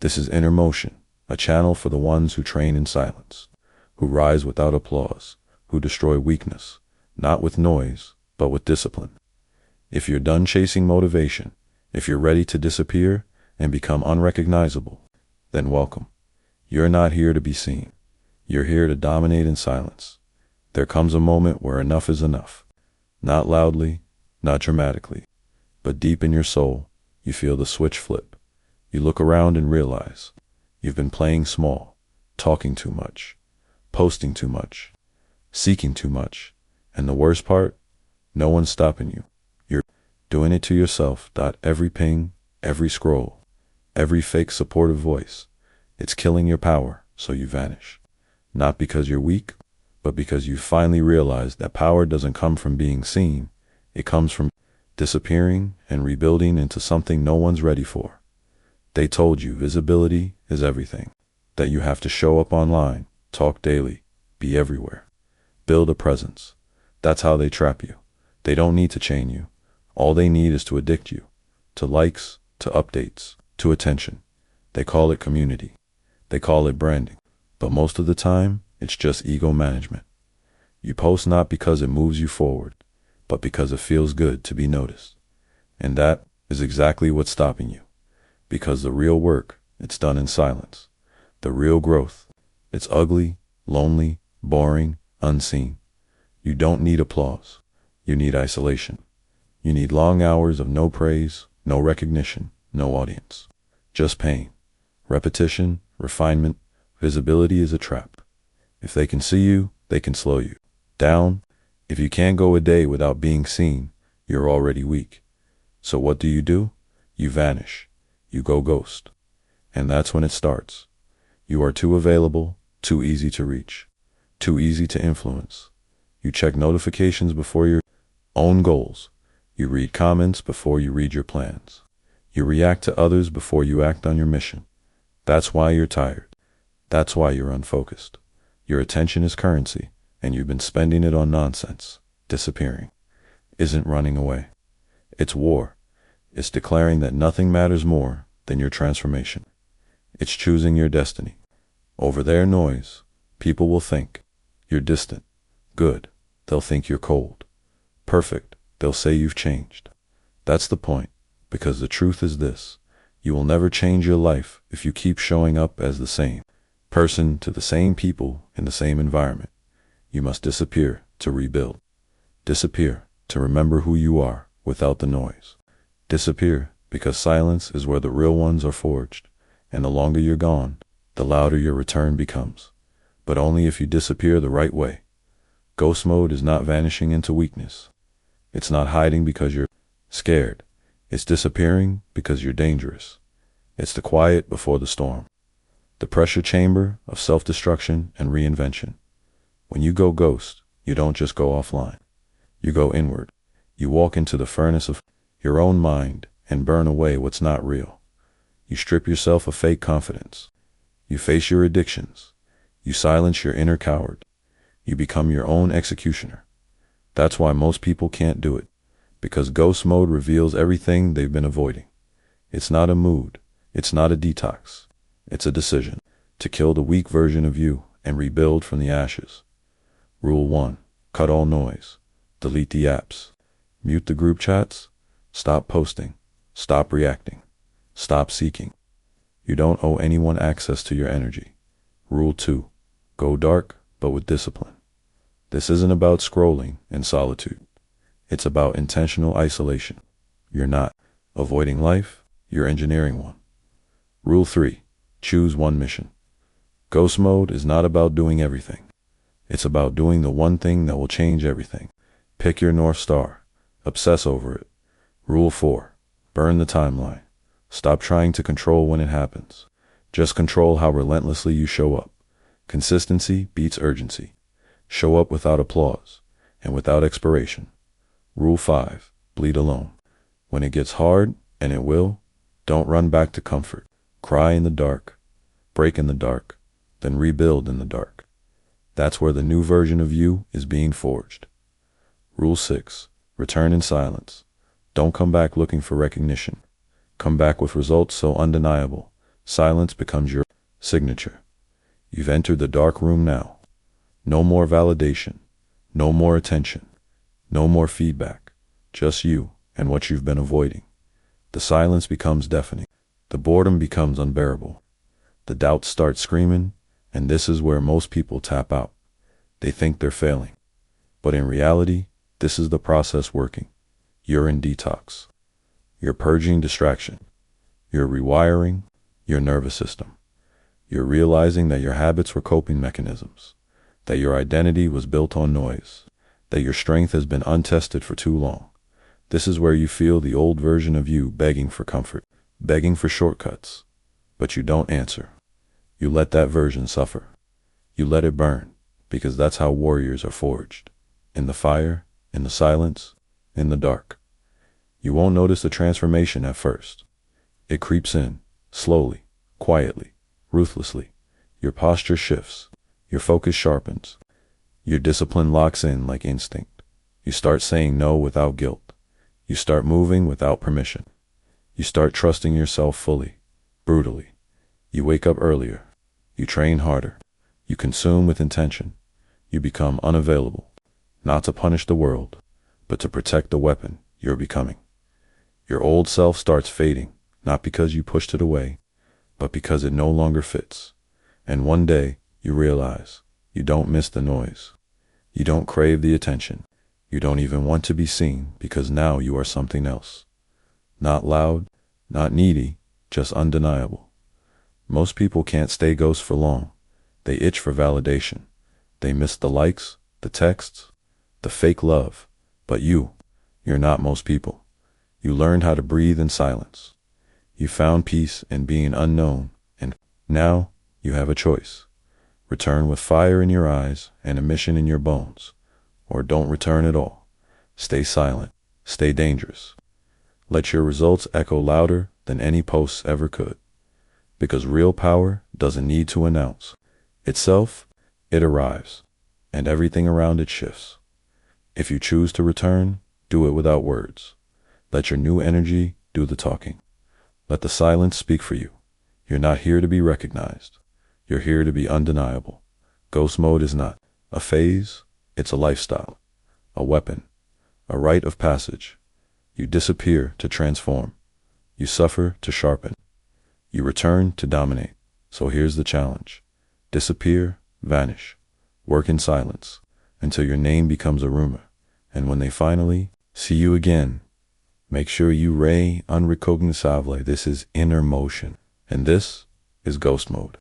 This is inner motion, a channel for the ones who train in silence, who rise without applause, who destroy weakness, not with noise, but with discipline. If you're done chasing motivation, if you're ready to disappear and become unrecognizable, then welcome. You're not here to be seen. You're here to dominate in silence. There comes a moment where enough is enough. Not loudly, not dramatically, but deep in your soul, you feel the switch flip. You look around and realize you've been playing small, talking too much, posting too much, seeking too much, and the worst part, no one's stopping you. You're doing it to yourself. Every ping, every scroll, every fake supportive voice, it's killing your power, so you vanish. Not because you're weak, but because you finally realized that power doesn't come from being seen. It comes from disappearing and rebuilding into something no one's ready for. They told you visibility is everything, that you have to show up online, talk daily, be everywhere, build a presence. That's how they trap you. They don't need to chain you. All they need is to addict you, to likes, to updates, to attention. They call it community. They call it branding. But most of the time, it's just ego management. You post not because it moves you forward, but because it feels good to be noticed. And that is exactly what's stopping you. Because the real work, it's done in silence. The real growth, it's ugly, lonely, boring, unseen. You don't need applause. You need isolation. You need long hours of no praise, no recognition, no audience. Just pain, repetition, refinement. Visibility is a trap. If they can see you, they can slow you down. If you can't go a day without being seen, you're already weak. So what do? You vanish. You go ghost. And that's when it starts. You are too available, too easy to reach, too easy to influence. You check notifications before your own goals. You read comments before you read your plans. You react to others before you act on your mission. That's why you're tired. That's why you're unfocused. Your attention is currency, and you've been spending it on nonsense. Disappearing isn't running away. It's war. It's declaring that nothing matters more than your transformation. It's choosing your destiny. Over their noise, people will think you're distant. Good, they'll think you're cold. Perfect, they'll say you've changed. That's the point, because the truth is this. You will never change your life if you keep showing up as the same person to the same people in the same environment. You must disappear to rebuild. Disappear to remember who you are without the noise. Disappear because silence is where the real ones are forged, and the longer you're gone, the louder your return becomes. But only if you disappear the right way. Ghost mode is not vanishing into weakness. It's not hiding because you're scared. It's disappearing because you're dangerous. It's the quiet before the storm. The pressure chamber of self-destruction and reinvention. When you go ghost, you don't just go offline. You go inward. You walk into the furnace of your own mind and burn away what's not real. You strip yourself of fake confidence. You face your addictions. You silence your inner coward. You become your own executioner. That's why most people can't do it, because ghost mode reveals everything they've been avoiding. It's not a mood. It's not a detox. It's a decision to kill the weak version of you and rebuild from the ashes. Rule 1. Cut all noise. Delete the apps. Mute the group chats. Stop posting. Stop reacting. Stop seeking. You don't owe anyone access to your energy. Rule 2. Go dark, but with discipline. This isn't about scrolling in solitude. It's about intentional isolation. You're not avoiding life, you're engineering one. Rule 3. Choose one mission. Ghost mode is not about doing everything. It's about doing the one thing that will change everything. Pick your North Star. Obsess over it. Rule 4. Burn the timeline. Stop trying to control when it happens. Just control how relentlessly you show up. Consistency beats urgency. Show up without applause and without expiration. Rule 5. Bleed alone. When it gets hard, and it will, don't run back to comfort. Cry in the dark, break in the dark, then rebuild in the dark. That's where the new version of you is being forged. Rule 6. Return in silence. Don't come back looking for recognition. Come back with results so undeniable, Silence becomes your signature. You've entered the dark room now. No more validation, no more attention, no more feedback, just you and what you've been avoiding. The silence becomes deafening. The boredom becomes unbearable. The doubts start screaming, and this is where most people tap out. They think they're failing. But in reality, this is the process working. You're in detox. You're purging distraction. You're rewiring your nervous system. You're realizing that your habits were coping mechanisms, that your identity was built on noise, that your strength has been untested for too long. This is where you feel the old version of you begging for comfort, begging for shortcuts. But you don't answer. You let that version suffer. You let it burn, because that's how warriors are forged. In the fire, in the silence, in the dark. You won't notice the transformation at first. It creeps in, slowly, quietly, ruthlessly. Your posture shifts. Your focus sharpens. Your discipline locks in like instinct. You start saying no without guilt. You start moving without permission. You start trusting yourself fully, brutally. You wake up earlier. You train harder. You consume with intention. You become unavailable, not to punish the world, but to protect the weapon you're becoming. Your old self starts fading, not because you pushed it away, but because it no longer fits. And one day, you realize you don't miss the noise. You don't crave the attention. You don't even want to be seen because now you are something else. Not loud, not needy, just undeniable. Most people can't stay ghosts for long. They itch for validation. They miss the likes, the texts, the fake love. But you're not most people. You learned how to breathe in silence. You found peace in being unknown, and now you have a choice. Return with fire in your eyes and a mission in your bones, or don't return at all. Stay silent, stay dangerous. Let your results echo louder than any posts ever could. Because real power doesn't need to announce itself, it arrives, and everything around it shifts. If you choose to return, do it without words. Let your new energy do the talking. Let the silence speak for you. You're not here to be recognized. You're here to be undeniable. Ghost mode is not a phase, it's a lifestyle, a weapon, a rite of passage. You disappear to transform. You suffer to sharpen. You return to dominate. So here's the challenge. Disappear, vanish, work in silence, until your name becomes a rumor. And when they finally see you again, make sure you unrecognizable. This is inner motion. And this is ghost mode.